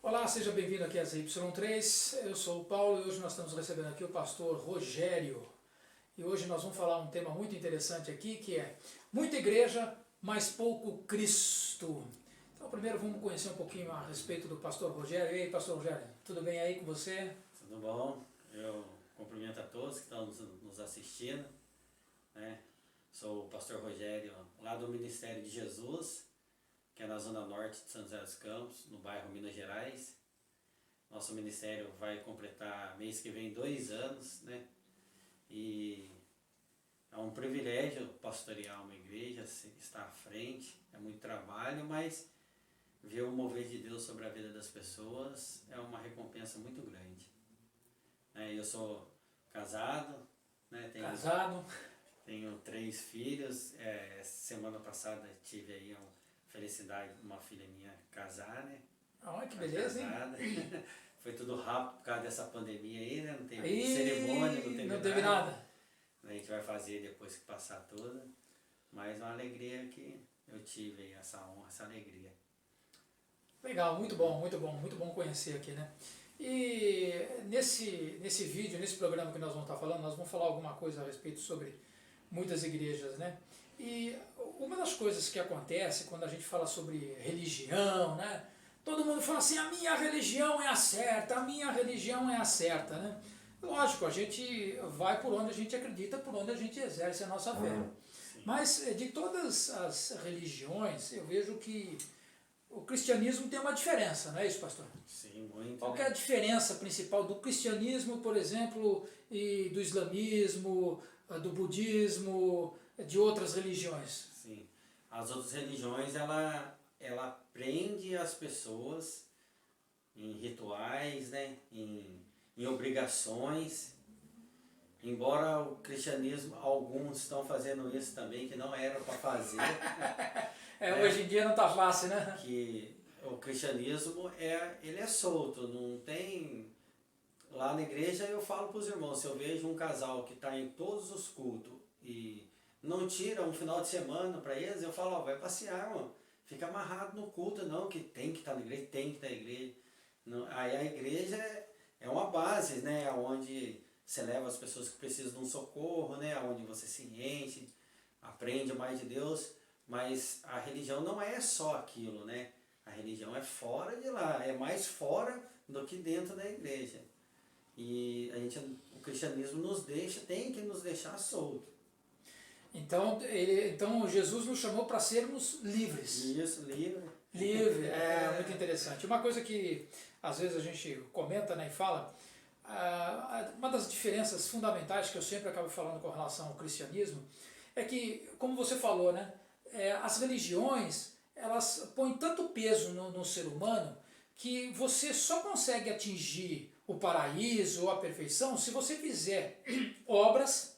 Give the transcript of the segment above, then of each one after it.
Olá, seja bem-vindo aqui a ZY3, eu sou o Paulo e hoje nós estamos recebendo aqui o pastor Rogério. E hoje nós vamos falar um tema muito interessante aqui, que é muita igreja, mas pouco Cristo. Então primeiro vamos conhecer um pouquinho a respeito do pastor Rogério. E aí, pastor Rogério, tudo bem aí com você? Tudo bom? Eu cumprimento a todos que estão nos assistindo, né? Sou o pastor Rogério, lá do Ministério de Jesus, que é na zona norte de São José dos Campos, no bairro Minas Gerais. Nosso ministério vai completar mês que vem 2 anos, né? E é um privilégio pastorear uma igreja, estar à frente, é muito trabalho, mas ver o mover de Deus sobre a vida das pessoas é uma recompensa muito grande. Eu sou casado, né? Tenho 3 filhos. Semana passada tive aí a felicidade de uma filha minha casar, né? Olha que beleza, casada. Hein? Foi tudo rápido por causa dessa pandemia aí, né? Não teve aí, cerimônia, não teve nada. A gente vai fazer depois que passar toda. Mas uma alegria que eu tive aí, essa honra, essa alegria. Legal, muito bom conhecer aqui, né? E nesse vídeo, nesse programa que nós vamos estar falando, nós vamos falar alguma coisa a respeito sobre muitas igrejas, né? E uma das coisas que acontece quando a gente fala sobre religião, né? Todo mundo fala assim, a minha religião é a certa, a minha religião é a certa, né? Lógico, a gente vai por onde a gente acredita, por onde a gente exerce a nossa fé. Mas de todas as religiões, eu vejo que o cristianismo tem uma diferença, não é isso, pastor? Sim, muito. Qual que é a diferença principal do cristianismo, por exemplo, e do islamismo, do budismo, de outras religiões? Sim. As outras religiões, ela prende as pessoas em rituais, né? em obrigações. Embora o cristianismo, alguns estão fazendo isso também, que não era para fazer. Hoje em dia não está fácil, né? Que o cristianismo ele é solto, não tem... Lá na igreja eu falo para os irmãos, se eu vejo um casal que está em todos os cultos e não tira um final de semana para eles, eu falo, vai passear, mano. Fica amarrado no culto, não, que tem que estar na igreja, tem que estar na igreja. Não, aí a igreja é uma base, né, onde você leva as pessoas que precisam de um socorro, né, onde você se enche, aprende mais de Deus, mas a religião não é só aquilo, né? A religião é fora de lá, é mais fora do que dentro da igreja. E o cristianismo tem que nos deixar solto. Então Jesus nos chamou para sermos livres. Isso, livre. Livre, muito interessante. Uma coisa que às vezes a gente comenta, né, e fala, uma das diferenças fundamentais que eu sempre acabo falando com relação ao cristianismo é que, como você falou, né, as religiões elas põem tanto peso no ser humano que você só consegue atingir o paraíso ou a perfeição se você fizer obras,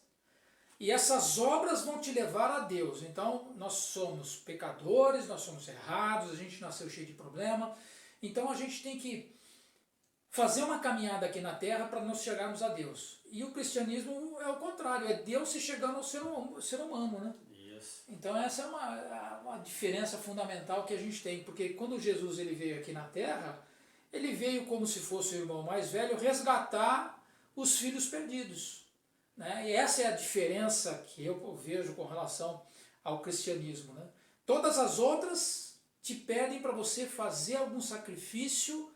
e essas obras vão te levar a Deus. Então nós somos pecadores, nós somos errados, a gente nasceu cheio de problema, então a gente tem que fazer uma caminhada aqui na Terra para nós chegarmos a Deus. E o cristianismo é o contrário, é Deus se chegando ao ser humano, né? Isso. Então essa é uma diferença fundamental que a gente tem, porque quando Jesus ele veio aqui na Terra, ele veio como se fosse o irmão mais velho resgatar os filhos perdidos, né? E essa é a diferença que eu vejo com relação ao cristianismo, né? Todas as outras te pedem para você fazer algum sacrifício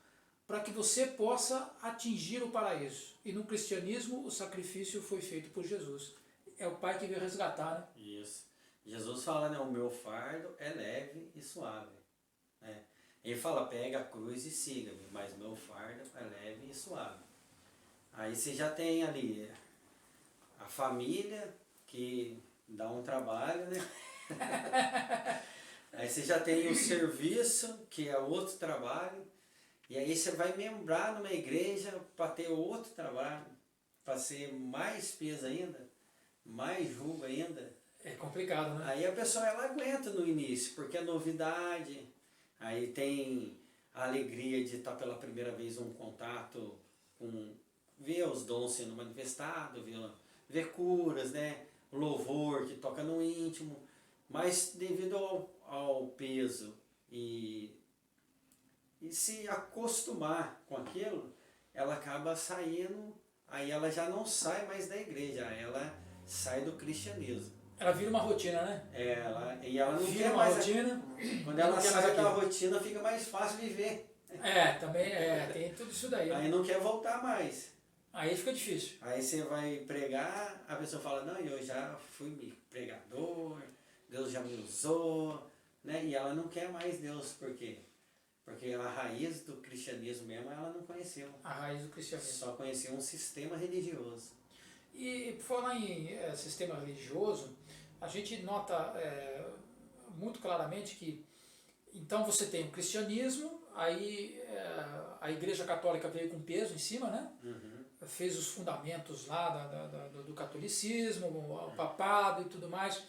para que você possa atingir o paraíso. E no cristianismo o sacrifício foi feito por Jesus. É o Pai que veio resgatar, né? Isso. Jesus fala, né, o meu fardo é leve e suave. Né? Ele fala, pega a cruz e siga-me, mas meu fardo é leve e suave. Aí você já tem ali a família, que dá um trabalho, né? Aí você já tem o serviço, que é outro trabalho. E aí você vai membrar numa igreja para ter outro trabalho, para ser mais peso ainda, mais julgo ainda. É complicado, né? Aí a pessoa ela aguenta no início, porque é novidade, aí tem a alegria de estar pela primeira vez um contato com ver os dons sendo manifestados, ver curas, né? Louvor que toca no íntimo, mas devido ao peso e se acostumar com aquilo, ela acaba saindo, aí ela já não sai mais da igreja, ela sai do cristianismo. Ela vira uma rotina, né? E ela não Vira quer uma mais. rotina. Quando ela sai da rotina, fica mais fácil viver. Também tem tudo isso daí. Aí não quer voltar mais. Aí fica difícil. Aí você vai pregar, a pessoa fala, não, eu já fui pregador, Deus já me usou, né? E ela não quer mais Deus, por quê? Porque a raiz do cristianismo mesmo ela não conheceu. A raiz do cristianismo. Só conheceu um sistema religioso. E por falar em sistema religioso, a gente nota muito claramente que então você tem o cristianismo, aí a Igreja Católica veio com peso em cima, né? Uhum. Fez os fundamentos lá do catolicismo, o papado e tudo mais.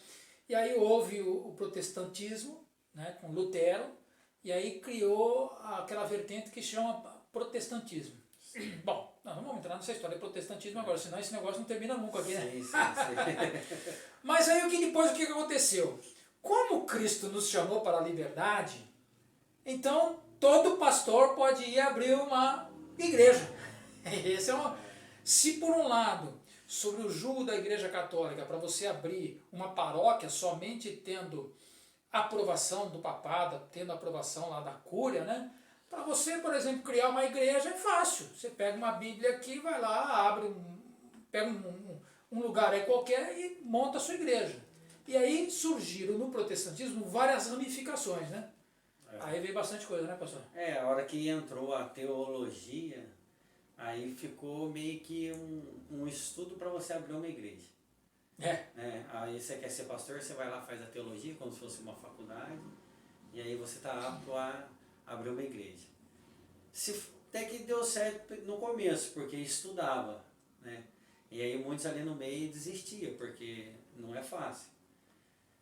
E aí houve o protestantismo, né, com Lutero, e aí criou aquela vertente que chama protestantismo. Bom, nós não vamos entrar nessa história de protestantismo agora, senão esse negócio não termina nunca aqui, né? Sim, sim. Mas aí depois o que aconteceu? Como Cristo nos chamou para a liberdade, então todo pastor pode ir abrir uma igreja. Esse se por um lado, sobre o jugo da Igreja Católica, para você abrir uma paróquia somente tendo aprovação do papado, tendo aprovação lá da cúria, né? Para você, por exemplo, criar uma igreja é fácil. Você pega uma Bíblia aqui, vai lá, pega um lugar aí qualquer e monta a sua igreja. E aí surgiram no protestantismo várias ramificações, né? Aí veio bastante coisa, né, pastor? A hora que entrou a teologia, aí ficou meio que um estudo para você abrir uma igreja. Aí você quer ser pastor, você vai lá, faz a teologia como se fosse uma faculdade, e aí você está apto a abrir uma igreja. Até que deu certo no começo, porque estudava, né? E aí muitos ali no meio desistiam, porque não é fácil.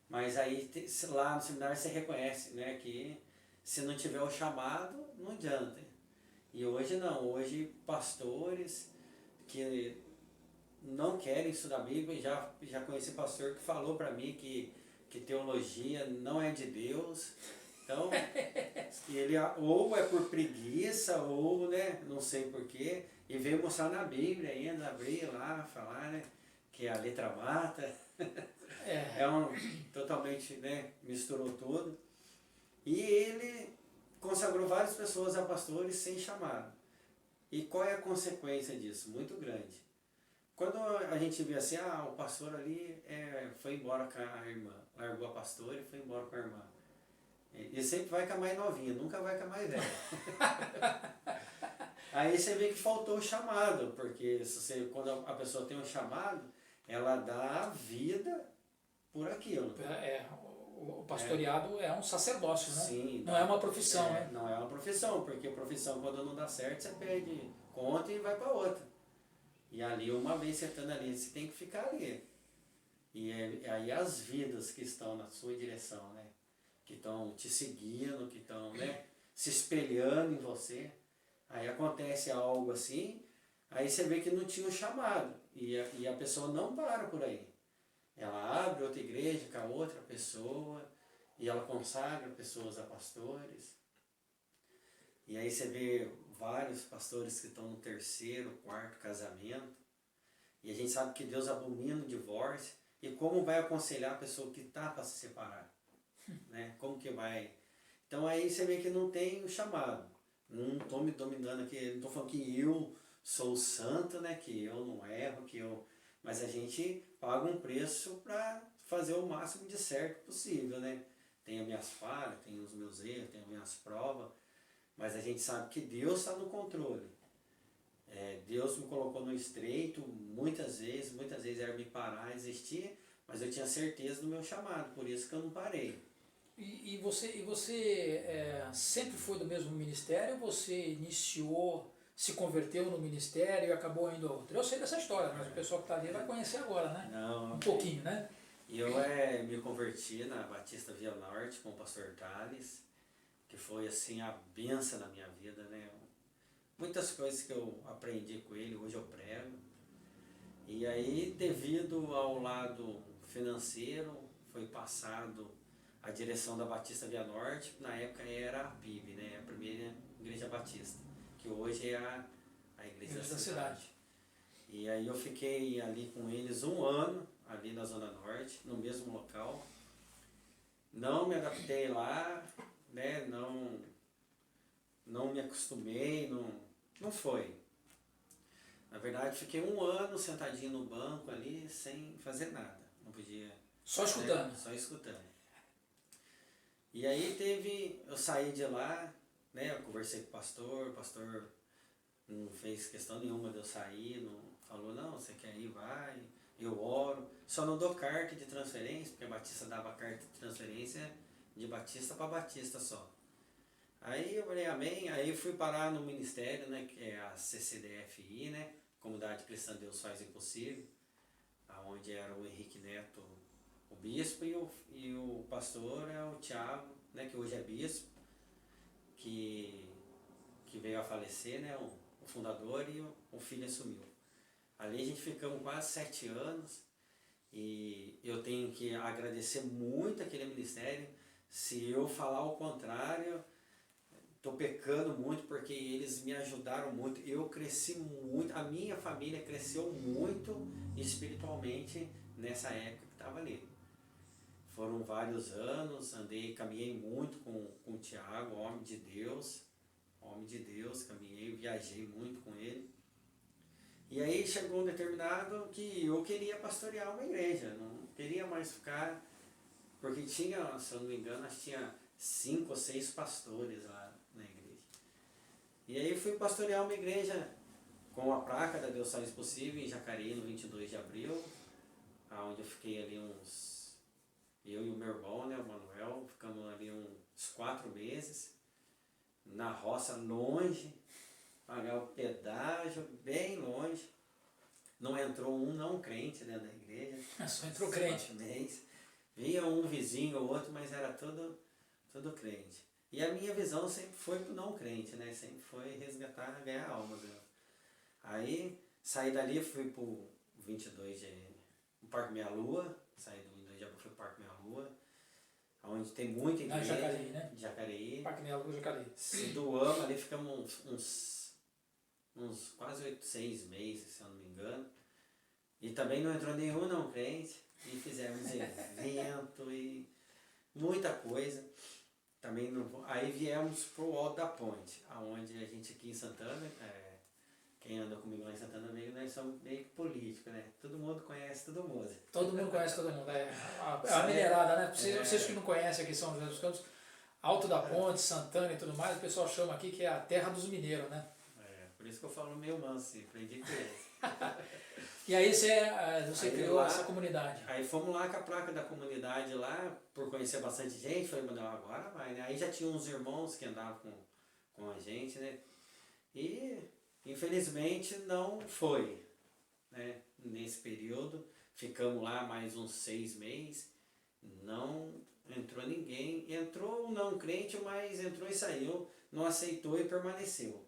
Mas aí lá no seminário você reconhece, né, que se não tiver o chamado, não adianta. E hoje não, hoje pastores que não querem estudar a Bíblia, já conheci pastor que falou para mim que teologia não é de Deus. Então, ele ou é por preguiça, ou, né, não sei porquê, e veio mostrar na Bíblia ainda, abrir lá, falar, né, que a letra mata. Totalmente, né, misturou tudo. E ele consagrou várias pessoas a pastores sem chamado. E qual é a consequência disso? Muito grande. Quando a gente vê assim, o pastor ali foi embora com a irmã, largou a pastora e foi embora com a irmã. Ele sempre vai com a mais novinha, nunca vai com a mais velha. Aí você vê que faltou o chamado, porque quando a pessoa tem um chamado, ela dá a vida por aquilo. O pastoreado é um sacerdócio, né? Sim, não é uma profissão, né? Não é uma profissão, porque profissão quando não dá certo, você perde conta e vai para outra. E ali, uma vez você estando ali, você tem que ficar ali. E aí as vidas que estão na sua direção, né? Que estão te seguindo, que estão, né, se espelhando em você. Aí acontece algo assim, aí você vê que não tinha um chamado. E a pessoa não para por aí. Ela abre outra igreja com a outra pessoa, e ela consagra pessoas a pastores. E aí você vê vários pastores que estão no 3º, 4º casamento. E a gente sabe que Deus abomina o divórcio. E como vai aconselhar a pessoa que está para se separar? Né? Como que vai? Então aí você vê que não tem o chamado. Não estou me dominando aqui, não estou falando que eu sou santo, né? Que eu não erro, mas a gente paga um preço para fazer o máximo de certo possível, né? Tenho as minhas falhas, tenho os meus erros, tenho as minhas provas, mas a gente sabe que Deus está no controle. Deus me colocou no estreito muitas vezes era me parar, existir, mas eu tinha certeza do meu chamado, por isso que eu não parei. E você sempre foi do mesmo ministério ou você iniciou, se converteu no ministério e acabou indo a outro? Eu sei dessa história, mas o pessoal que está ali vai conhecer agora, né? Não, um pouquinho, né? Eu me converti na Batista Via Norte com o pastor Thales, que foi assim a bênção na minha vida, né? Muitas coisas que eu aprendi com ele, hoje eu prego. E aí, devido ao lado financeiro, foi passado a direção da Batista Via Norte, na época era a PIB, né? A primeira igreja batista, que hoje é a igreja da cidade. E aí eu fiquei ali com eles 1 ano, ali na Zona Norte, no mesmo local. Não me adaptei lá, né? Não me acostumei, não foi. Na verdade, fiquei 1 ano sentadinho no banco ali, sem fazer nada. Não podia... Só escutando? Só escutando. E aí eu saí de lá, né? Eu conversei com o pastor não fez questão nenhuma de eu sair, não falou, não, você quer ir, vai, eu oro. Só não dou carta de transferência, porque a Batista dava carta de transferência de Batista para Batista só. Aí eu falei, amém, aí fui parar no ministério, né, que é a CCDFI, né, Comunidade Cristã Deus Faz Impossível, onde era o Henrique Neto, o bispo, e o pastor é o Tiago, né, que hoje é bispo, que veio a falecer, né, o fundador, e o filho assumiu. Ali a gente ficamos quase 7 anos, e eu tenho que agradecer muito aquele ministério. Se eu falar o contrário, estou pecando muito, porque eles me ajudaram muito, eu cresci muito, a minha família cresceu muito espiritualmente nessa época que estava ali. Foram vários anos, caminhei muito com o Tiago, homem de Deus, caminhei, viajei muito com ele. E aí chegou um determinado que eu queria pastorear uma igreja, não queria mais ficar, porque tinha, se eu não me engano, acho que tinha 5 ou 6 pastores lá na igreja. E aí fui pastorear uma igreja com a placa da Deus Faz Possível em Jacareí, no 22 de abril, onde eu fiquei ali eu e o meu irmão, né, o Manuel, ficamos ali uns 4 meses, na roça, longe, pagar o pedágio, bem longe. Não entrou um não crente dentro da igreja. Só entrou crente. Vinha um vizinho ou outro, mas era tudo crente. E a minha visão sempre foi pro não crente, né? Sempre foi resgatar, ganhar almas. Né? Aí saí dali, fui pro 22 o Parque Meia Lua, saí do 22 de abril, fui pro Parque Meia Lua, onde tem muita igreja. Jacareí, né? Jacareí. Parque Meia Lua, Jacareí. Se doamos, ali ficamos uns quase 6 meses, se eu não me engano. E também não entrou nenhum não crente. E fizemos evento e muita coisa. Também aí viemos pro Alto da Ponte, onde a gente aqui em Santana, quem anda comigo lá em Santana, nós somos meio que políticos, né? Todo mundo conhece todo mundo. Todo mundo conhece todo mundo. A minerada, né? Vocês que não conhecem aqui São José dos Campos, Alto da Ponte, Santana e tudo mais, o pessoal chama aqui que é a terra dos mineiros, né? Por isso que eu falo meio manso, aprendi com eles. E aí você criou lá, essa comunidade. Aí fomos lá com a placa da comunidade lá, por conhecer bastante gente, falei, mas agora vai, né? Aí já tinha uns irmãos que andavam com a gente, né? E infelizmente não foi, né? Nesse período, ficamos lá mais uns 6 meses, não entrou ninguém, entrou um não crente, mas entrou e saiu, não aceitou e permaneceu.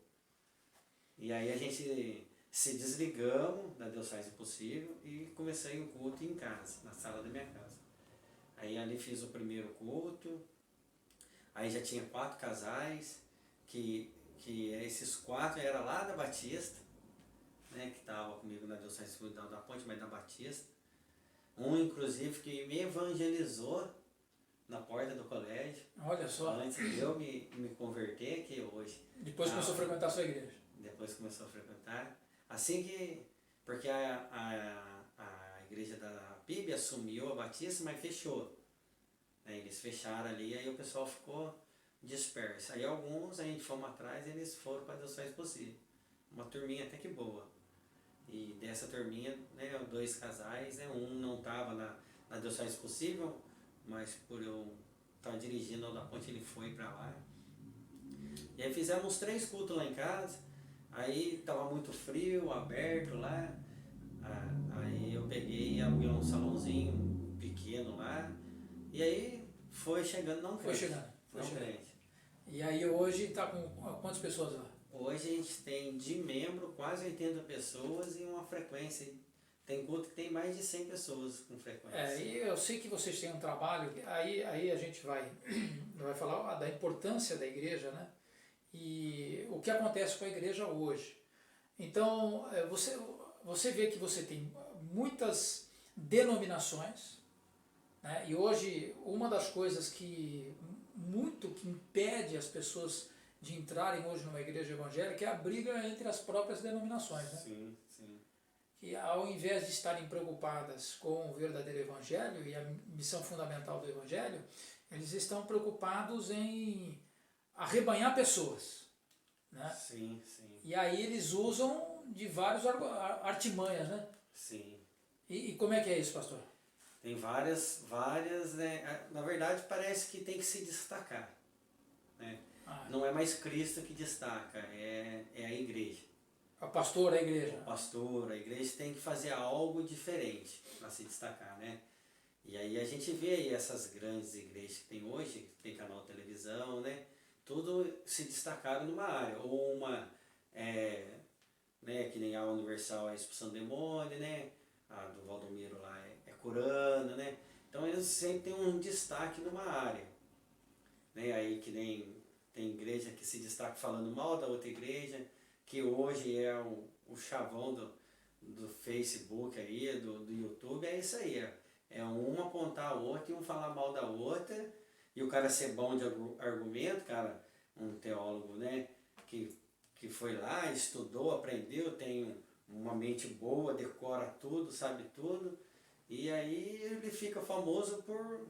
E aí a gente se desligamos da Deus Faz Impossível e comecei o culto em casa, na sala da minha casa. Aí ali fiz o primeiro culto, aí já tinha 4 casais, que esses 4 eram lá da Batista, né, que estava comigo na Deus Faz Impossível da Ponte, mas da Batista. Um, inclusive, que me evangelizou na porta do colégio. Olha só. Antes de eu me converter aqui hoje. Depois começou a frequentar a sua igreja. Depois começou a frequentar. Assim que... Porque a igreja da PIB assumiu a Batista, mas fechou. Eles fecharam ali, aí o pessoal ficou disperso. Aí alguns, a gente fomos atrás, eles foram para Deus Faz Possível. Uma turminha até que boa. E dessa turminha, né, 2 casais, né, um não estava na Deus Faz Possível, mas por eu estar dirigindo a da Ponte, ele foi para lá. E aí fizemos 3 cultos lá em casa. Aí estava muito frio, aberto lá. Aí eu peguei e aluguei um salãozinho pequeno lá. E aí foi chegando, não crente. Foi chegando. E aí hoje está com quantas pessoas lá? Hoje a gente tem de membro quase 80 pessoas e uma frequência Tem culto que tem mais de 100 pessoas com frequência. E eu sei que vocês têm um trabalho, aí a gente vai falar da importância da igreja, né? E o que acontece com a igreja hoje. Então, você vê que você tem muitas denominações, né? E hoje, uma das coisas que impede as pessoas de entrarem hoje numa igreja evangélica é a briga entre as próprias denominações, né? Sim, sim. Que ao invés de estarem preocupadas com o verdadeiro evangelho e a missão fundamental do evangelho, eles estão preocupados em arrebanhar pessoas, né? Sim, sim. E aí eles usam de vários artimanhas, né? Sim. E como é que é isso, pastor? Tem várias, né? Na verdade parece que tem que se destacar, né? Não é mais Cristo que destaca, é a igreja. O pastor, a igreja. O pastor, a igreja tem que fazer algo diferente para se destacar, né? E aí a gente vê aí essas grandes igrejas que tem hoje, que tem canal de televisão, né? Tudo se destacaram numa área, ou uma, né, que nem a Universal é a expulsão do demônio, né? A do Valdomiro lá é curando, né? Então eles sempre têm um destaque numa área, né? Aí que nem tem igreja que se destaca falando mal da outra igreja, que hoje é o chavão do Facebook aí, do YouTube, é isso aí, é um apontar a outra e um falar mal da outra, e o cara ser bom de argumento, cara, um teólogo, né, que foi lá, estudou, aprendeu, tem uma mente boa, decora tudo, sabe tudo, e aí ele fica famoso por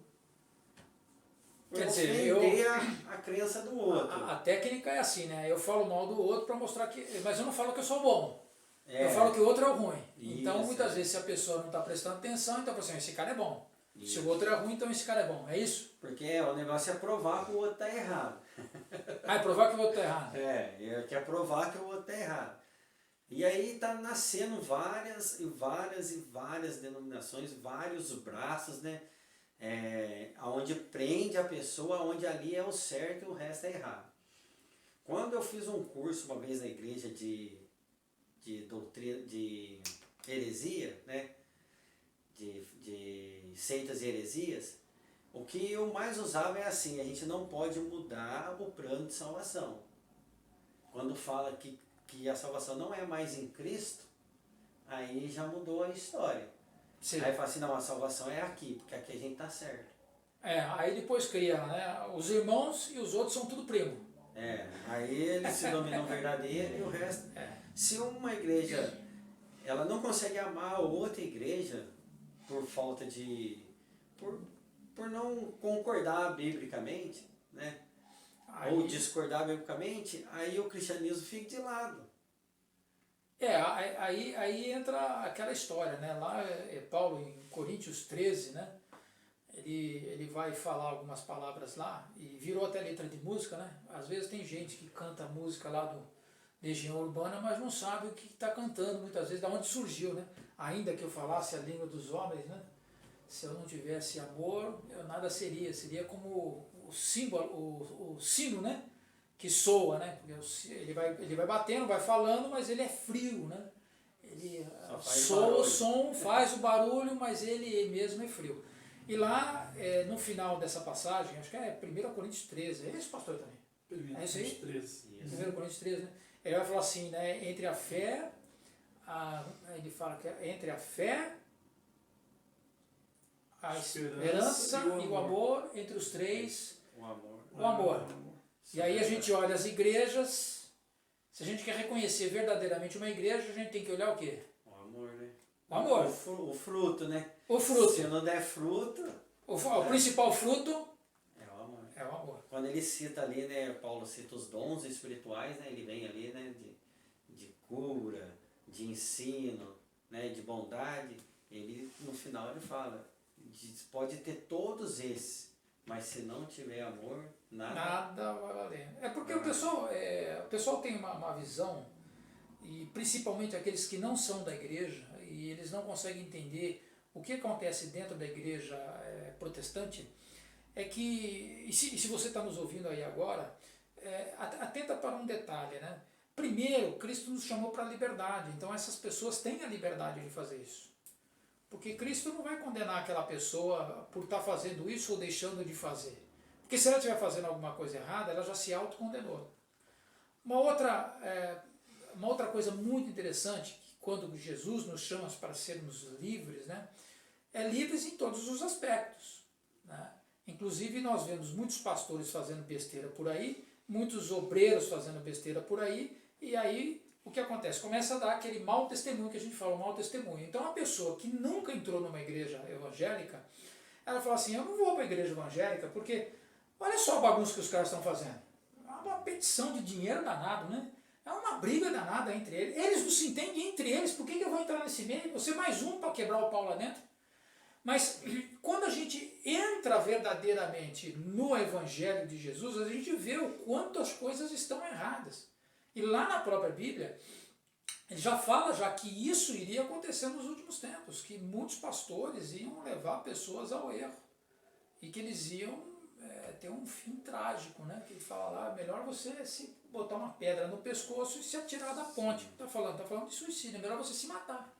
Quer dizer, ofender a crença do outro. A técnica é assim, né? Eu falo mal do outro para mostrar que... Mas eu não falo que eu sou bom. Eu falo que o outro é o ruim. Então, muitas vezes, se a pessoa não está prestando atenção, então, assim, esse cara é bom. Isso. Se o outro é ruim, então esse cara é bom. É isso? Porque o negócio é provar que o outro está errado. É provar que o outro está errado. Quer provar que o outro está errado. E aí está nascendo várias denominações, vários braços, né? Onde prende a pessoa, onde ali é o certo e o resto é errado. Quando eu fiz um curso uma vez na igreja de doutrina, de heresia, né? de seitas e heresias, o que eu mais usava é assim: a gente não pode mudar o plano de salvação. Quando fala que a salvação não é mais em Cristo, aí já mudou a história. Sim. Aí fala assim: não, a salvação é aqui, porque aqui a gente está certo. Aí depois cria, né? Os irmãos e os outros são tudo primo. Aí eles se dominam verdadeiro e o resto. Se uma igreja ela não consegue amar a outra igreja por falta de. por não concordar biblicamente, né? Ou discordar biblicamente, aí o cristianismo fica de lado. Aí entra aquela história, né? Lá Paulo em Coríntios 13, né? Ele vai falar algumas palavras lá e virou até letra de música, né? Às vezes tem gente que canta música lá do Legião Urbana, mas não sabe o que está cantando, muitas vezes, de onde surgiu, né? Ainda que eu falasse a língua dos homens, né? Se eu não tivesse amor, eu nada seria como o símbolo, o sino, né? Que soa, né? Porque ele vai batendo, vai falando, mas ele é frio, né? Ele soa o som, faz o barulho, mas ele mesmo é frio. E lá, no final dessa passagem, acho que é 1 Coríntios 13, é esse, pastor, também? É isso aí? 1 Coríntios 13, né? Ele vai falar assim, né? Entre a fé, ele fala que entre a fé, a esperança e o amor, entre os três, o amor. E aí a gente olha as igrejas, se a gente quer reconhecer verdadeiramente uma igreja, a gente tem que olhar o quê? O amor, né? O amor. O fruto, né? O fruto. Se não der fruto... O principal fruto é o amor. É o amor. Quando ele cita ali, né, Paulo cita os dons espirituais, né, ele vem ali, né, de cura, de ensino, né, de bondade. Ele, no final, ele fala, pode ter todos esses, mas se não tiver amor, nada vai valer. É porque o pessoal tem uma visão, e principalmente aqueles que não são da igreja, e eles não conseguem entender o que acontece dentro da igreja protestante, é que, e se você está nos ouvindo aí agora, atenta para um detalhe, né? Primeiro, Cristo nos chamou para a liberdade, então essas pessoas têm a liberdade de fazer isso. Porque Cristo não vai condenar aquela pessoa por estar fazendo isso ou deixando de fazer. Porque se ela estiver fazendo alguma coisa errada, ela já se autocondenou. Uma outra coisa muito interessante, que quando Jesus nos chama para sermos livres, né, é livres em todos os aspectos. Né? Inclusive nós vemos muitos pastores fazendo besteira por aí, muitos obreiros fazendo besteira por aí, e aí o que acontece? Começa a dar aquele mau testemunho que a gente fala, o mau testemunho. Então a pessoa que nunca entrou numa igreja evangélica, ela fala assim, eu não vou para a igreja evangélica porque olha só a bagunça que os caras estão fazendo. É uma petição de dinheiro danado, né? É uma briga danada entre eles. Eles não se entendem entre eles, por que eu vou entrar nesse meio? Você mais um para quebrar o pau lá dentro? Mas quando a gente entra verdadeiramente no Evangelho de Jesus, a gente vê o quanto as coisas estão erradas. E lá na própria Bíblia, ele já fala já que isso iria acontecer nos últimos tempos, que muitos pastores iam levar pessoas ao erro e que eles iam ter um fim trágico, né? Que ele fala lá, melhor você se botar uma pedra no pescoço e se atirar da ponte. Está falando de suicídio, é melhor você se matar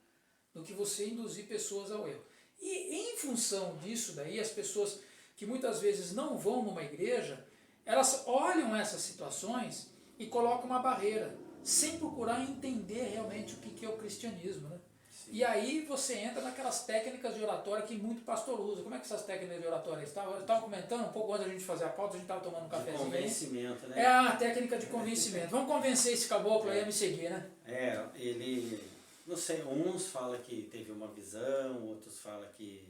do que você induzir pessoas ao erro. E em função disso daí, as pessoas que muitas vezes não vão numa igreja, elas olham essas situações e colocam uma barreira, sem procurar entender realmente o que é o cristianismo, né? E aí você entra naquelas técnicas de oratória que muito pastor usa. Como é que essas técnicas de oratória estão? Eu estava comentando um pouco antes da gente fazer a pauta, a gente estava tomando um cafezinho. De convencimento, né? É a técnica de convencimento. Vamos convencer esse caboclo aí a me seguir, né? Ele, não sei, uns falam que teve uma visão, outros falam que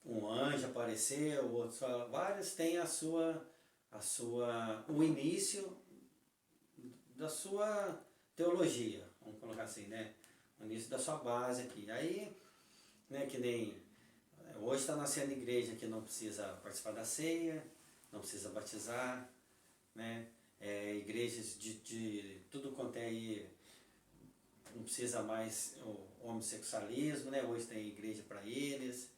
um anjo apareceu, outros falam, vários têm o início da sua teologia, vamos colocar assim, né? O início da sua base aqui. Aí, né, que nem hoje está nascendo igreja que não precisa participar da ceia, não precisa batizar, né? Igrejas de tudo quanto é aí, não precisa mais o homossexualismo, né? Hoje tem igreja para eles.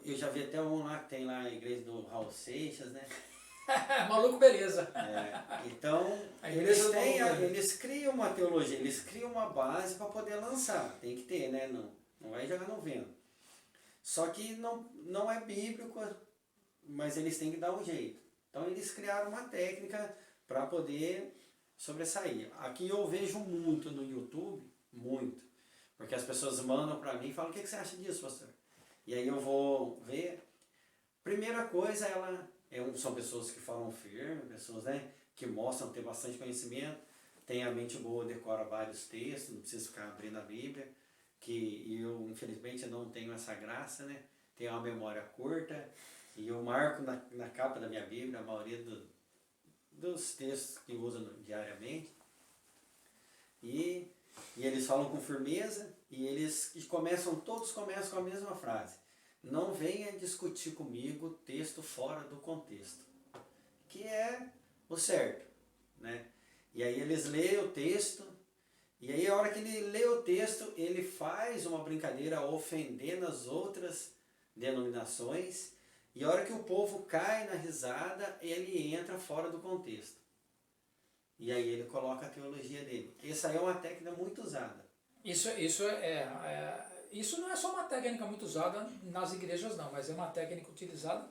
Eu já vi até um lá que tem lá a igreja do Raul Seixas, né? Maluco, beleza. Então, eles criam uma teologia, eles criam uma base para poder lançar. Tem que ter, né? Não vai jogar no vento. Só que não é bíblico, mas eles têm que dar um jeito. Então, eles criaram uma técnica para poder sobressair. Aqui eu vejo muito no YouTube, muito. Porque as pessoas mandam para mim e falam, o que você acha disso, pastor? E aí eu vou ver. Primeira coisa, são pessoas que falam firme, pessoas, né, que mostram ter bastante conhecimento, tem a mente boa, decora vários textos, não precisa ficar abrindo a Bíblia, que eu infelizmente não tenho essa graça, né, tenho uma memória curta, e eu marco na capa da minha Bíblia a maioria dos textos que usam diariamente, e eles falam com firmeza, e todos começam com a mesma frase. Não venha discutir comigo texto fora do contexto, que é o certo, né? E aí eles leem o texto, e aí a hora que ele lê o texto, ele faz uma brincadeira ofendendo as outras denominações, e a hora que o povo cai na risada, ele entra fora do contexto. E aí ele coloca a teologia dele. Essa aí é uma técnica muito usada. Isso não é só uma técnica muito usada nas igrejas não, mas é uma técnica utilizada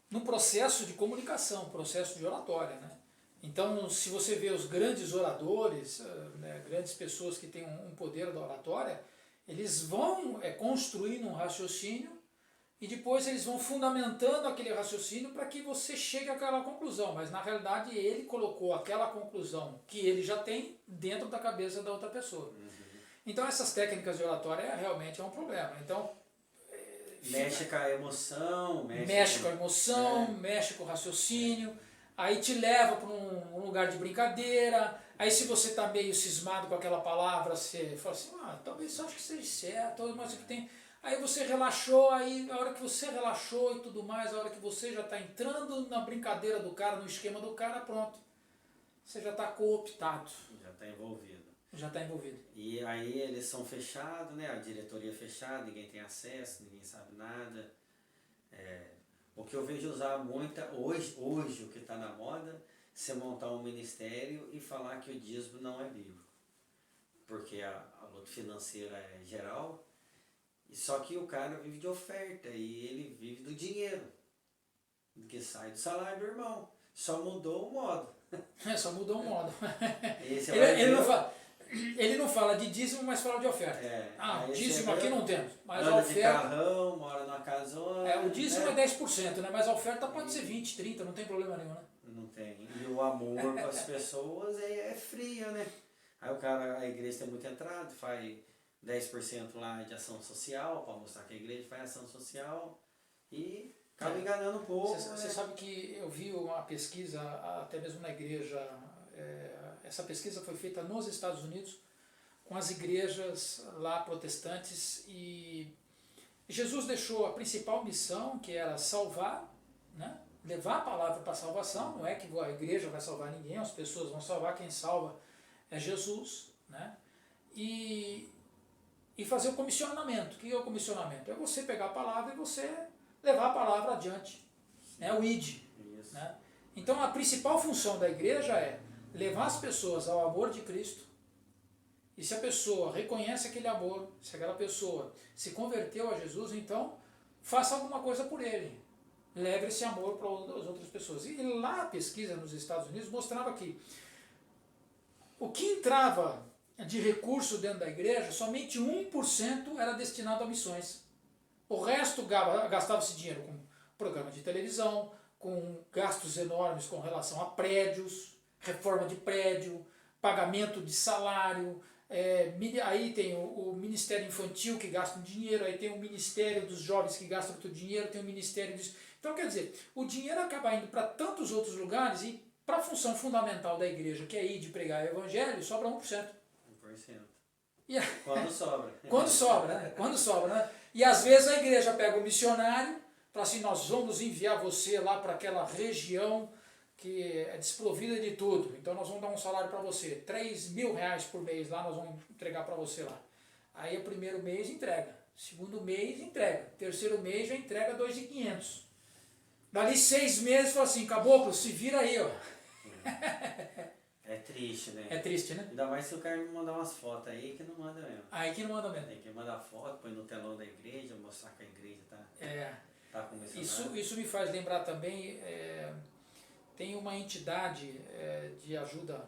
no processo de comunicação, processo de oratória, né? Então, se você vê os grandes oradores, né, grandes pessoas que têm um poder da oratória, eles vão construindo um raciocínio e depois eles vão fundamentando aquele raciocínio para que você chegue àquela conclusão, mas na realidade ele colocou aquela conclusão que ele já tem dentro da cabeça da outra pessoa. Então essas técnicas de oratória realmente é um problema. Então, mexe com a emoção, mexe com o raciocínio, aí te leva para um lugar de brincadeira, aí se você está meio cismado com aquela palavra, você fala assim, talvez eu acho que seja certo, mas que tem... Aí você relaxou, aí a hora que você relaxou e tudo mais, a hora que você já está entrando na brincadeira do cara, no esquema do cara, pronto. Você já está cooptado. Já está envolvido. Já está envolvido. E aí eles são fechados, né? A diretoria é fechada, ninguém tem acesso, ninguém sabe nada. O que eu vejo usar muito hoje o que está na moda, você montar um ministério e falar que o dízimo não é bíblico. Porque a luta financeira é geral Só que o cara vive de oferta e ele vive do dinheiro, que sai do salário do irmão. Só mudou o modo. Só mudou o modo. Esse Ele não fala de dízimo, mas fala de oferta. Dízimo aqui não temos. Mas a oferta. De carrão, mora numa casona. O dízimo é 10%, né? Mas a oferta pode ser 20, 30, não tem problema nenhum, né? Não tem. E o amor com as pessoas é frio, né? Aí a igreja tem muita entrada, faz 10% lá de ação social, para mostrar que a igreja faz ação social e acaba enganando um pouco. Você sabe que eu vi uma pesquisa, até mesmo na igreja, essa pesquisa foi feita nos Estados Unidos, com as igrejas lá protestantes, e Jesus deixou a principal missão, que era salvar, né? Levar a palavra para a salvação. Não é que a igreja vai salvar ninguém, as pessoas vão salvar, quem salva é Jesus, né? E fazer o comissionamento. O que é o comissionamento? É você pegar a palavra e você levar a palavra adiante. É o ID. Né? Então a principal função da igreja é levar as pessoas ao amor de Cristo. E se a pessoa reconhece aquele amor, se aquela pessoa se converteu a Jesus, então faça alguma coisa por ele. Leve esse amor para as outras pessoas. E lá a pesquisa nos Estados Unidos mostrava que o que entrava de recurso dentro da igreja, somente 1% era destinado a missões. O resto gastava esse dinheiro com programa de televisão, com gastos enormes com relação a prédios, reforma de prédio, pagamento de salário, aí tem o Ministério Infantil que gasta um dinheiro, aí tem o Ministério dos Jovens que gasta outro dinheiro, tem o Ministério disso. Então, quer dizer, o dinheiro acaba indo para tantos outros lugares e para a função fundamental da igreja, que é ir de pregar o evangelho, sobra 1%. 1%. Quando sobra. Quando sobra, né? E às vezes a igreja pega o missionário, fala assim, nós vamos enviar você lá para aquela região que é desprovida de tudo, então nós vamos dar um salário para você, R$3.000 por mês lá, nós vamos entregar para você lá. Aí o primeiro mês entrega, segundo mês entrega, terceiro mês já entrega 2.500. Dali 6 meses fala assim, caboclo, se vira aí, ó. É triste, né? É triste, né? Ainda mais se o cara me mandar umas fotos aí que não manda mesmo. Aí que não manda mesmo. Tem que mandar foto, põe no telão da igreja, mostrar que a igreja tá começando. Isso me faz lembrar também, tem uma entidade de ajuda,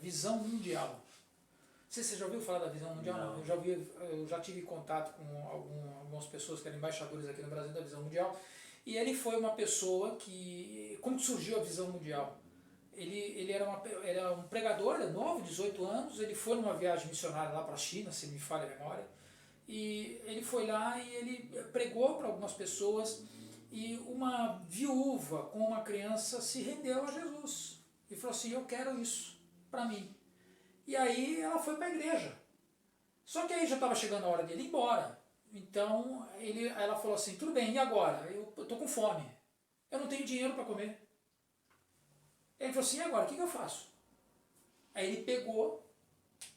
Visão Mundial. Não sei se você já ouviu falar da Visão Mundial? Não. Eu já tive contato com algumas pessoas que eram embaixadores aqui no Brasil da Visão Mundial. E ele foi uma pessoa que... Como surgiu a Visão Mundial? Ele era um pregador, ele é novo, 18 anos, ele foi numa viagem missionária lá para a China, se me falha a memória, e ele foi lá e ele pregou para algumas pessoas, e uma viúva com uma criança se rendeu a Jesus, e falou assim, eu quero isso para mim. E aí ela foi para a igreja. Só que aí já estava chegando a hora dele ir embora. Então ela falou assim, tudo bem, e agora? Eu estou com fome, eu não tenho dinheiro para comer. Ele falou assim, e agora, o que eu faço? Aí ele pegou,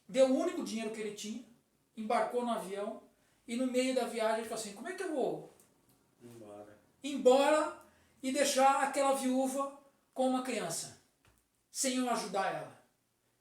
deu o único dinheiro que ele tinha, embarcou no avião, e no meio da viagem ele falou assim, como é que eu vou embora e deixar aquela viúva com uma criança, sem eu ajudar ela?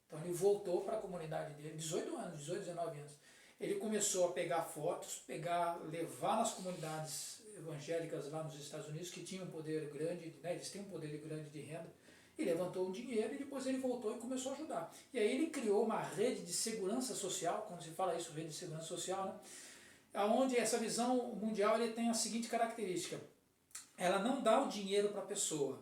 Então ele voltou para a comunidade dele, 18 anos, 18, 19 anos. Ele começou a pegar fotos, levar nas comunidades evangélicas lá nos Estados Unidos, que tinham um poder grande, né, eles têm um poder grande de renda, e levantou um dinheiro e depois ele voltou e começou a ajudar. E aí ele criou uma rede de segurança social, como se fala isso, rede de segurança social, né? Onde essa visão mundial ele tem a seguinte característica, ela não dá o dinheiro para a pessoa,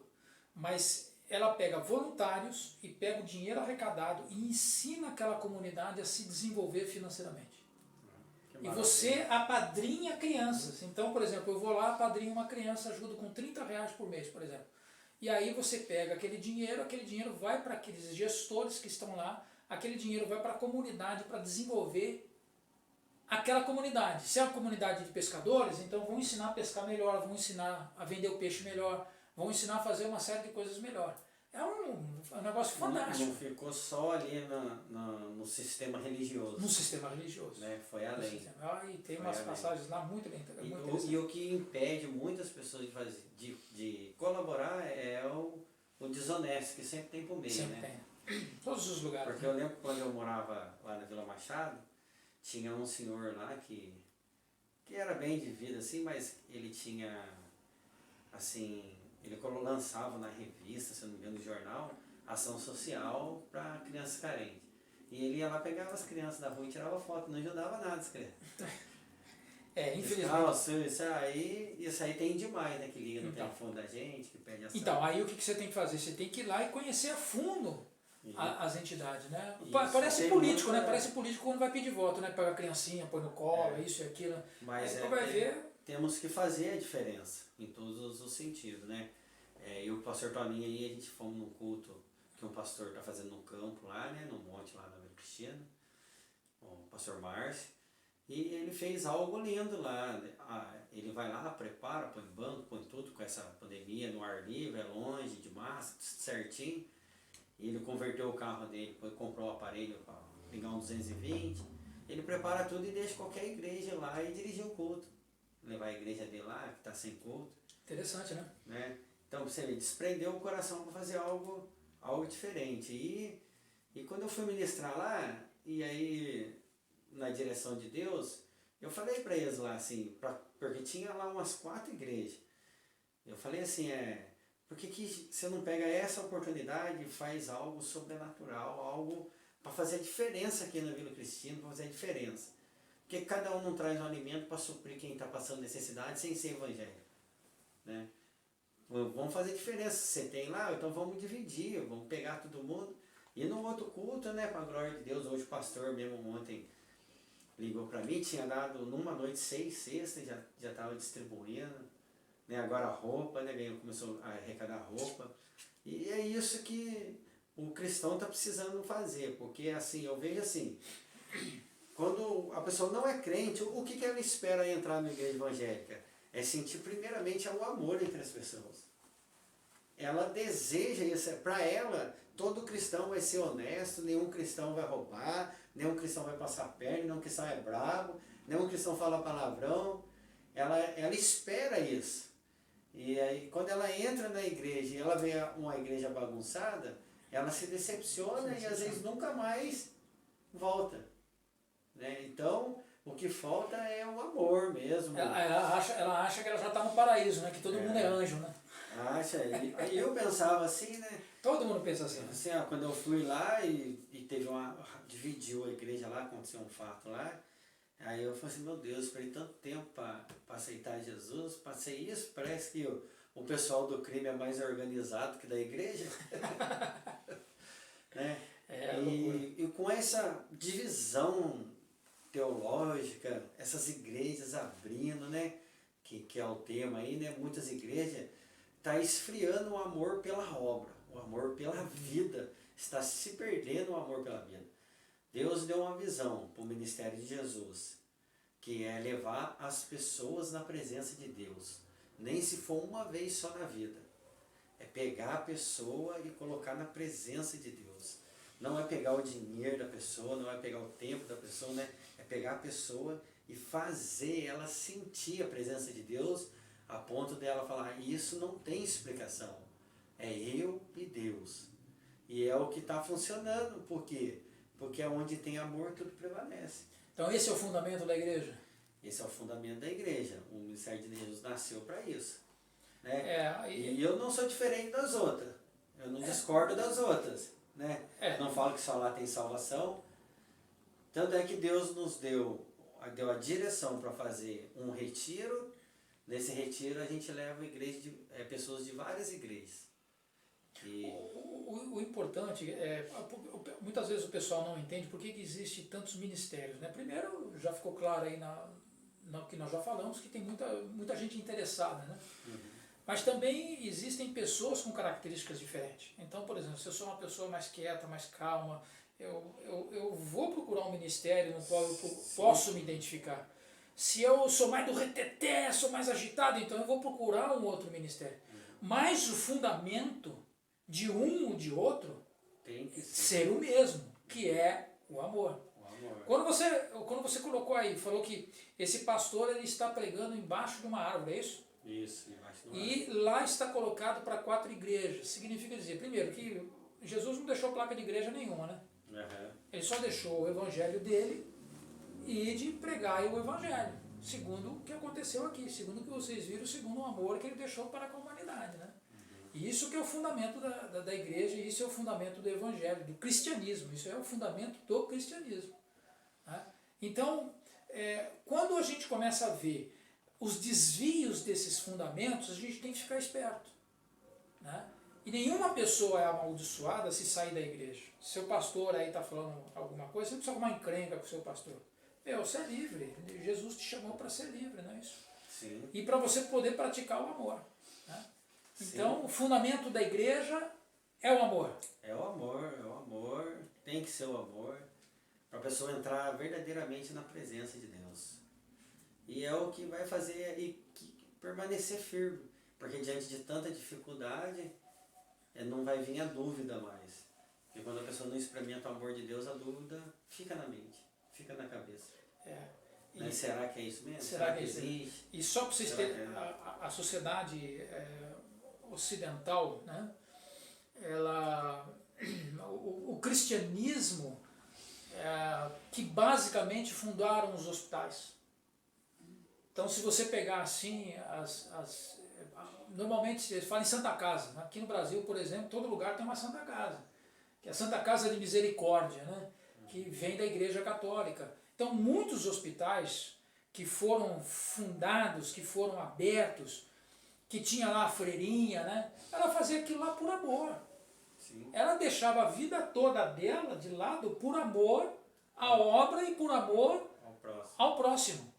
mas ela pega voluntários e pega o dinheiro arrecadado e ensina aquela comunidade a se desenvolver financeiramente. E você apadrinha crianças. Então, por exemplo, eu vou lá, apadrinho uma criança, ajudo com R$30 por mês, por exemplo. E aí você pega aquele dinheiro vai para aqueles gestores que estão lá, aquele dinheiro vai para a comunidade para desenvolver aquela comunidade. Se é uma comunidade de pescadores, então vão ensinar a pescar melhor, vão ensinar a vender o peixe melhor, vão ensinar a fazer uma série de coisas melhor. É um negócio fantástico. Não ficou só ali no sistema religioso. No sistema religioso. Foi além. E tem umas passagens lá muito bem interessantes. E o que impede muitas pessoas de colaborar é o desonesto, que sempre tem por meio. Sempre tem. Todos os lugares. Porque eu lembro quando eu morava lá na Vila Machado, tinha um senhor lá que que era bem de vida, assim, mas ele tinha, assim, ele lançava na revista, se eu não me engano, no jornal, ação social para crianças carentes. E ele ia lá, pegava as crianças da rua e tirava foto, não ajudava nada as crianças. Infelizmente. Isso aí tem demais, né? Que liga no Então. telefone da gente, que pede ação. Então, aí o que você tem que fazer? Você tem que ir lá e conhecer a fundo as entidades, né? Parece político, né? Parece político quando vai pedir voto, né? Pega a criancinha, põe no colo, isso e aquilo. Mas aí vai ver. Temos que fazer a diferença em todos os sentidos, né? E o pastor Toninho aí, a gente fomos num culto que um pastor está fazendo no campo lá, né? No monte lá da Vila Cristina, o pastor Márcio. E ele fez algo lindo lá. Ele vai lá, prepara, põe banco, põe tudo com essa pandemia no ar livre, é longe, de massa, certinho. E ele converteu o carro dele, comprou o aparelho para ligar um 220. Ele prepara tudo e deixa qualquer igreja lá e dirigir o culto. Levar a igreja dele lá, que está sem culto. Interessante, né? Então, você desprendeu o coração para fazer algo diferente. E quando eu fui ministrar lá, e aí na direção de Deus, eu falei para eles lá assim, porque tinha lá umas 4 igrejas. Eu falei assim, por que você não pega essa oportunidade e faz algo sobrenatural, algo para fazer a diferença aqui na Vila Cristina, para fazer a diferença? Porque cada um não traz um alimento para suprir quem está passando necessidade sem ser evangélico, né? Vamos fazer diferença. Você tem lá, então vamos dividir, vamos pegar todo mundo. E no outro culto, né, para a glória de Deus, hoje o pastor mesmo ontem ligou para mim, tinha dado numa noite 6 cestas, já estava distribuindo, né, agora a roupa, né, começou a arrecadar roupa. E é isso que o cristão está precisando fazer, porque assim, eu vejo assim, quando a pessoa não é crente, o que ela espera entrar na igreja evangélica? É sentir primeiramente o amor entre as pessoas. Ela deseja isso, para ela, todo cristão vai ser honesto, nenhum cristão vai roubar, nenhum cristão vai passar perna, nenhum cristão é brabo, nenhum cristão fala palavrão. Ela espera isso. E aí, quando ela entra na igreja e ela vê uma igreja bagunçada, ela se decepciona e às vezes nunca mais volta, né? Então, o que falta é o amor mesmo. Ela acha que ela já está no paraíso, né? Que todo mundo é anjo, né? Acha. Aí eu pensava assim, né? Todo mundo pensa assim. Assim, quando eu fui lá e teve dividiu a igreja lá, aconteceu um fato lá. Aí eu falei assim, meu Deus, esperei tanto tempo para aceitar Jesus, passei isso, parece que o pessoal do crime é mais organizado que da igreja. Né? E com essa divisão teológica, essas igrejas abrindo, né? Que é o tema aí, né? Muitas igrejas está esfriando o amor pela obra, o amor pela vida, está se perdendo o amor pela vida. Deus deu uma visão para o ministério de Jesus, que é levar as pessoas na presença de Deus, nem se for uma vez só na vida. É pegar a pessoa e colocar na presença de Deus. Não é pegar o dinheiro da pessoa, não é pegar o tempo da pessoa, né? É pegar a pessoa e fazer ela sentir a presença de Deus, a ponto dela falar, isso não tem explicação. É eu e Deus. E é o que está funcionando. Por quê? Porque onde tem amor, tudo prevalece. Então esse é o fundamento da igreja? Esse é o fundamento da igreja. O ministério de Jesus nasceu para isso. Né? E eu não sou diferente das outras. Eu não discordo das outras. Né? Não falo que só lá tem salvação. Tanto é que Deus nos deu a direção para fazer um retiro. Nesse retiro a gente leva pessoas de várias igrejas. O importante muitas vezes o pessoal não entende por que existe tantos ministérios, né? Primeiro, já ficou claro aí no que nós já falamos, que tem muita gente interessada, né? Mas também existem pessoas com características diferentes. Então, por exemplo, se eu sou uma pessoa mais quieta, mais calma, eu vou procurar um ministério no qual eu posso me identificar. Se eu sou mais do reteté, sou mais agitado, então eu vou procurar um outro ministério. Mas o fundamento de um ou de outro tem que ser o mesmo, que é o amor. Quando você colocou aí, falou que esse pastor ele está pregando embaixo de uma árvore, é isso? Isso, embaixo de uma árvore. E lá está colocado para 4 igrejas. Significa dizer, primeiro, que Jesus não deixou placa de igreja nenhuma, né? Ele só deixou o evangelho dele e de pregar o evangelho. segundo o que aconteceu aqui, segundo o que vocês viram, segundo o amor que ele deixou para com a humanidade, né? E isso que é o fundamento da igreja, e isso é o fundamento do evangelho, do cristianismo, isso é o fundamento do cristianismo. Né? Então, quando a gente começa a ver os desvios desses fundamentos, a gente tem que ficar esperto. Né? E nenhuma pessoa é amaldiçoada se sair da igreja. Se seu pastor aí está falando alguma coisa, você não precisa arrumar encrenca com o seu pastor. Você é livre, Jesus te chamou para ser livre, não é isso? Sim. E para você poder praticar o amor. Né? Então, Sim. o fundamento da igreja é o amor. É o amor, tem que ser o amor, para a pessoa entrar verdadeiramente na presença de Deus. E é o que vai fazer permanecer firme, porque diante de tanta dificuldade, não vai vir a dúvida mais. Porque quando a pessoa não experimenta o amor de Deus, a dúvida fica na mente, fica na cabeça. Mas será que é isso mesmo? Será que existe? E só para vocês terem, a sociedade ocidental, né? O cristianismo, que basicamente fundaram os hospitais. Então, se você pegar assim, normalmente eles falam em Santa Casa. Aqui no Brasil, por exemplo, todo lugar tem uma Santa Casa, que é a Santa Casa de Misericórdia, né? Que vem da Igreja Católica. Então, muitos hospitais que foram fundados, que foram abertos, que tinha lá a freirinha, né? Ela fazia aquilo lá por amor. Sim. Ela deixava a vida toda dela de lado por amor à obra e por amor ao próximo.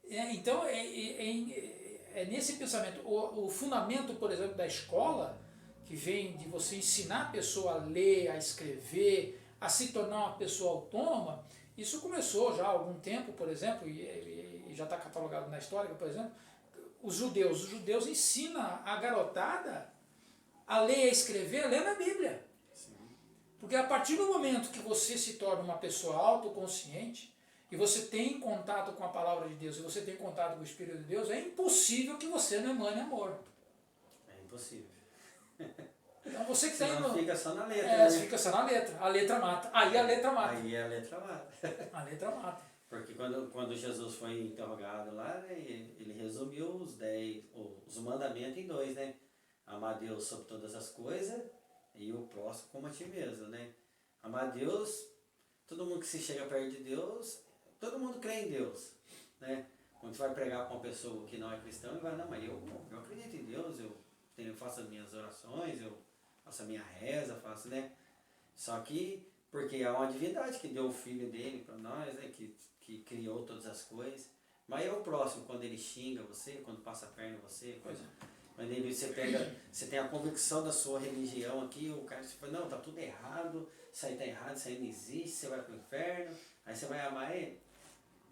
Então, é nesse pensamento. O fundamento, por exemplo, da escola, que vem de você ensinar a pessoa a ler, a escrever, a se tornar uma pessoa autônoma, isso começou já há algum tempo, por exemplo, e já está catalogado na história, por exemplo, os judeus ensinam a garotada a ler e a escrever, lendo a Bíblia. Sim. Porque a partir do momento que você se torna uma pessoa autoconsciente, e você tem contato com a palavra de Deus, e você tem contato com o Espírito de Deus, é impossível que você não emane amor. É impossível. Então você que tem... fica só na letra. né? Fica só na letra. A letra mata. Aí a letra mata. Aí a letra mata. A letra mata. Porque quando Jesus foi interrogado lá, né, ele resumiu os mandamentos em 2, né? Amar a Deus sobre todas as coisas e o próximo como a ti mesmo, né? Amar a Deus, todo mundo que se chega perto de Deus, todo mundo crê em Deus, né? Quando você vai pregar para uma pessoa que não é cristã, ele vai, não, mas eu acredito em Deus, eu faço as minhas orações, eu faço a minha reza, faço, né? Só que, porque há uma divindade que deu o filho dele para nós, né? Que criou todas as coisas. Mas é o próximo, quando ele xinga você, quando passa a perna em você, quando você tem a convicção da sua religião aqui, o cara fala, não, tá tudo errado, isso aí tá errado, isso aí não existe, você vai pro inferno, aí você vai amar ele.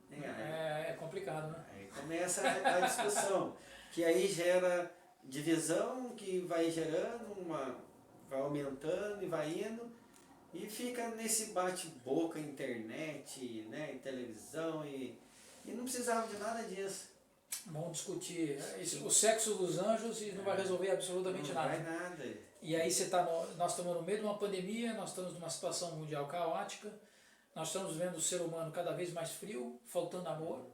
É complicado, né? Aí começa a discussão, que aí gera divisão, que vai gerando, vai aumentando e vai indo, e fica nesse bate-boca, internet, né, televisão, e não precisava de nada disso. Vamos discutir o sexo dos anjos e não vai resolver absolutamente nada. Não vai nada. E aí nós estamos no meio de uma pandemia, nós estamos numa situação mundial caótica, nós estamos vendo o ser humano cada vez mais frio, faltando amor,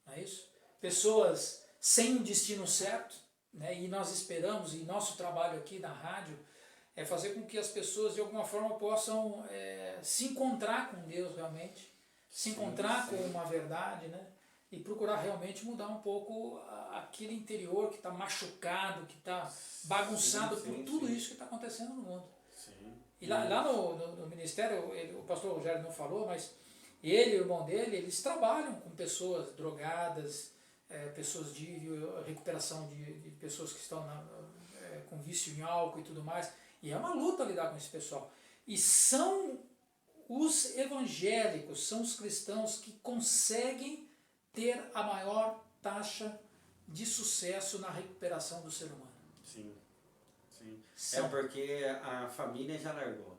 não é isso? Pessoas sem um destino certo, né? E nós esperamos, e nosso trabalho aqui na rádio é fazer com que as pessoas de alguma forma possam se encontrar com Deus realmente, se encontrar com uma verdade, né? E procurar realmente mudar um pouco aquele interior que está machucado, que está bagunçado por tudo isso que está acontecendo no mundo. Sim. E lá no ministério, o pastor Rogério não falou, mas ele e o irmão dele, eles trabalham com pessoas drogadas, pessoas de recuperação de pessoas que estão com vício em álcool e tudo mais. E é uma luta lidar com esse pessoal. E são os evangélicos, são os cristãos que conseguem ter a maior taxa de sucesso na recuperação do ser humano. Sim, sim. É porque a família já largou.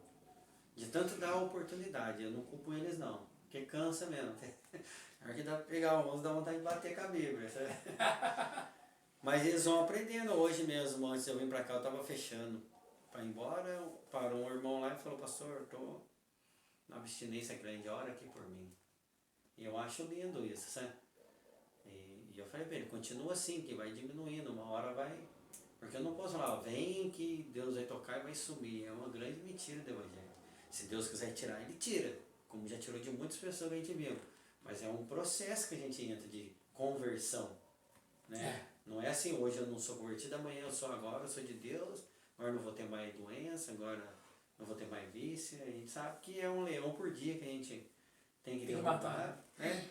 De tanto dar oportunidade, eu não culpo eles não, porque cansa mesmo. Na hora que dá pra pegar o 11, dá vontade de bater com a Bíblia. Mas eles vão aprendendo. Hoje mesmo, antes de eu vir pra cá, eu tava fechando para ir embora, parou um irmão lá e falou, pastor, eu tô na abstinência grande, ora aqui por mim. E eu acho lindo isso, sabe? E eu falei para ele, continua assim, que vai diminuindo, uma hora vai... Porque eu não posso falar, vem que Deus vai tocar e vai sumir. É uma grande mentira do Evangelho. Se Deus quiser tirar, Ele tira. Como já tirou de muitas pessoas que a gente viu. Mas é um processo que a gente entra de conversão. Né? Não é assim, hoje eu não sou convertido, amanhã eu sou agora, eu sou de Deus, agora não vou ter mais doença, agora não vou ter mais vício. A gente sabe que é um leão por dia que a gente tem que derrotar. Né?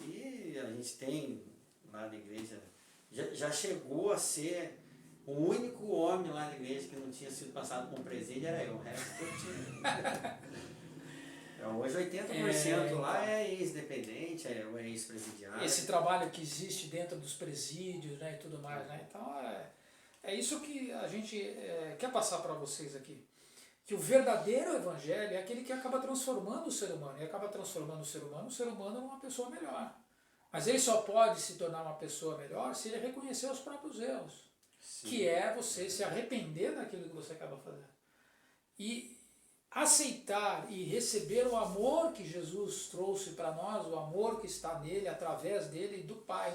E a gente tem lá na igreja, já chegou a ser o único homem lá na igreja que não tinha sido passado por um presídio, era eu, o resto eu tinha. Hoje 80% lá é ex-dependente, é ex-presidiário. Esse trabalho que existe dentro dos presídios, né, e tudo mais, né? Então é isso que a gente quer passar para vocês aqui. Que o verdadeiro evangelho é aquele que acaba transformando o ser humano, e acaba transformando o ser humano numa pessoa melhor. Mas ele só pode se tornar uma pessoa melhor se ele reconhecer os próprios erros. Sim. Que é você se arrepender daquilo que você acaba fazendo. E aceitar e receber o amor que Jesus trouxe para nós, o amor que está nele, através dele e do Pai.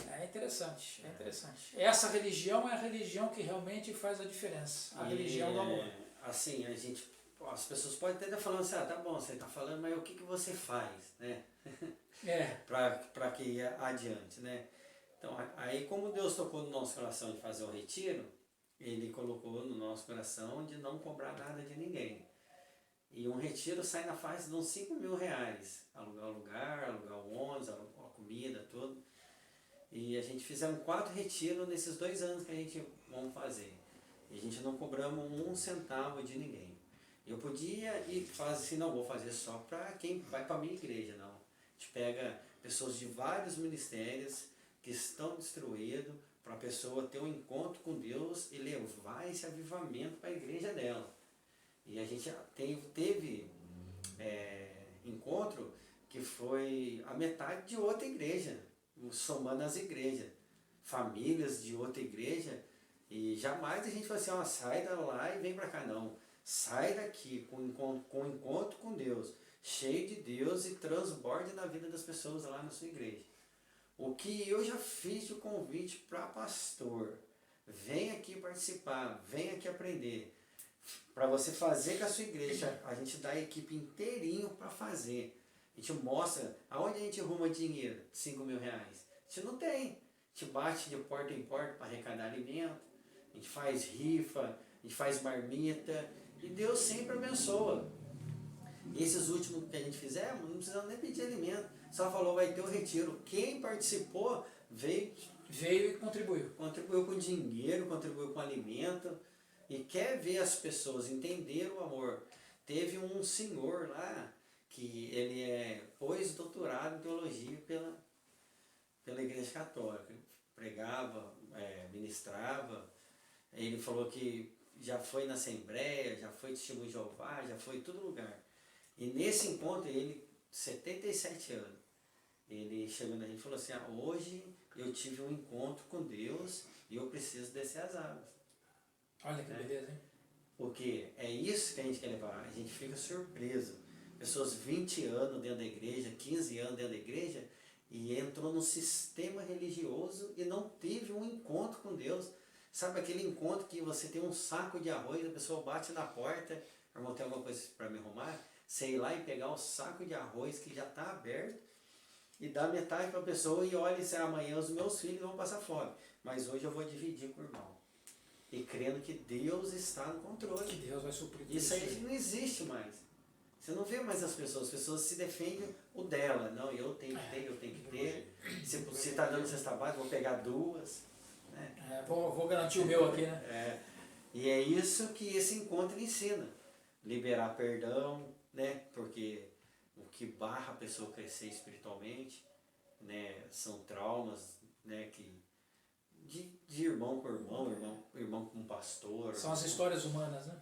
Né? É interessante, é interessante. Essa religião é a religião que realmente faz a diferença, a religião do amor. Assim, as pessoas podem até estar falando assim, tá bom, você está falando, mas o que você faz, né? Para que ir adiante, né? Então, aí como Deus tocou no nosso coração de fazer o retiro, Ele colocou no nosso coração de não cobrar nada de ninguém. E um retiro sai na faixa de uns 5 mil reais. Alugar o lugar, alugar o ônibus, alugar a comida, tudo. E a gente fizeram 4 retiros nesses 2 anos que a gente vamos fazer. E a gente não cobramos 1 centavo de ninguém. Eu podia ir fazer assim, não vou fazer só para quem vai para a minha igreja, não. A gente pega pessoas de vários ministérios que estão destruídos, para a pessoa ter um encontro com Deus e levar esse avivamento para a igreja dela. E a gente teve encontro que foi a metade de outra igreja, somando as igrejas, famílias de outra igreja, e jamais a gente fala assim, sai da lá e vem para cá, não. Sai daqui com encontro com Deus, cheio de Deus e transborde na vida das pessoas lá na sua igreja. O que eu já fiz de convite para pastor, vem aqui participar, vem aqui aprender. Para você fazer com a sua igreja, a gente dá a equipe inteirinho para fazer. A gente mostra aonde a gente arruma dinheiro, 5 mil reais. A gente não tem. A gente bate de porta em porta para arrecadar alimento, a gente faz rifa, a gente faz marmita, e Deus sempre abençoa. E esses últimos que a gente fizemos, não precisamos nem pedir alimento. Só falou, vai ter o retiro. Quem participou veio e contribuiu. Contribuiu com dinheiro, contribuiu com alimento. E quer ver as pessoas entender o amor. Teve um senhor lá, que ele é pós-doutorado em teologia pela Igreja Católica. Pregava, ministrava. Ele falou que já foi na Assembleia, já foi Testemunho de Jeová, já foi em todo lugar. E nesse encontro, ele, 77 anos, ele chegou na gente e falou assim, hoje eu tive um encontro com Deus e eu preciso descer as águas. Olha que beleza, hein? Porque é isso que a gente quer levar, a gente fica surpreso. Pessoas 20 anos dentro da igreja, 15 anos dentro da igreja, e entrou num sistema religioso e não teve um encontro com Deus. Sabe aquele encontro que você tem um saco de arroz, a pessoa bate na porta, irmão, tem alguma coisa para me arrumar? Você ir lá e pegar o saco de arroz que já está aberto e dar metade para a pessoa e olha, se amanhã os meus filhos vão passar fome, mas hoje eu vou dividir com o irmão. E crendo que Deus está no controle. Que Deus vai suprir. Isso aí não existe mais. Você não vê mais as pessoas se defendem o dela. Não, eu tenho que ter, eu tenho que ter. Se está dando cesta básica, vou pegar 2. Né? Vou garantir o meu aqui, né? E é isso que esse encontro ensina. Liberar perdão, né? Porque o que barra a pessoa crescer espiritualmente, né? São traumas, né? De irmão com irmão com pastor. São as histórias humanas, né?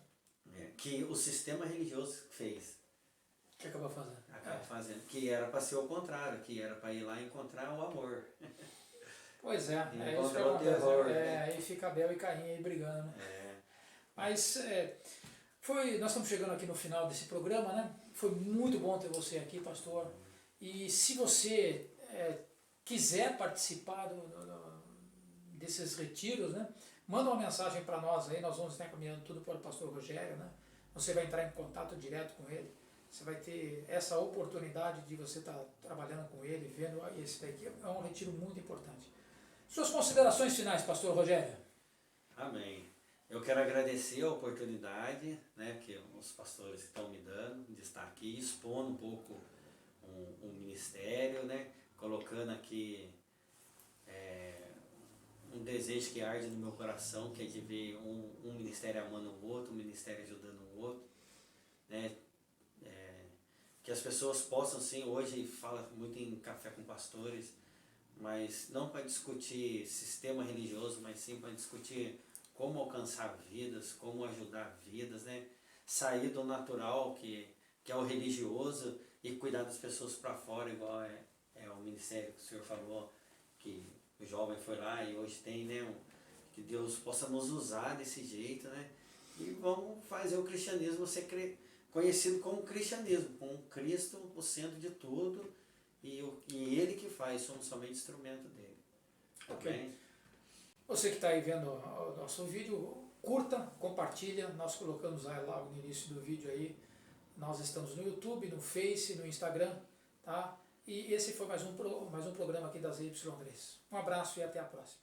Que o sistema religioso fez. Que acaba fazendo. Fazendo. Que era para ser o contrário, que era para ir lá encontrar o amor. Pois é isso que acontece. Aí fica Abel e Caim aí brigando, né? Mas nós estamos chegando aqui no final desse programa, né? Foi muito bom ter você aqui, pastor. E se você quiser participar desses retiros, né? Manda uma mensagem para nós aí, nós vamos estar encaminhando tudo para o pastor Rogério, né? Você vai entrar em contato direto com ele, você vai ter essa oportunidade de você estar trabalhando com ele, vendo esse daqui, é um retiro muito importante. Suas considerações finais, pastor Rogério? Amém. Eu quero agradecer a oportunidade, né, que os pastores estão me dando, de estar aqui expondo um pouco um ministério, né, colocando aqui um desejo que arde no meu coração, que é de ver um ministério amando o outro, um ministério ajudando o outro, né, que as pessoas possam, sim, hoje fala muito em café com pastores, mas não para discutir sistema religioso, mas sim para discutir como alcançar vidas, como ajudar vidas, né? Sair do natural, que é o religioso, e cuidar das pessoas para fora, igual é o ministério que o senhor falou, que o jovem foi lá e hoje tem, né? Que Deus possa nos usar desse jeito, né? E vamos fazer o cristianismo ser conhecido como cristianismo, com Cristo o centro de tudo, e Ele que faz, somos somente instrumento dele. Ok. Amém? Você que está aí vendo o nosso vídeo, curta, compartilha, nós colocamos aí logo no início do vídeo aí, nós estamos no YouTube, no Face, no Instagram, tá? E esse foi mais um programa aqui das Y3. Um abraço e até a próxima.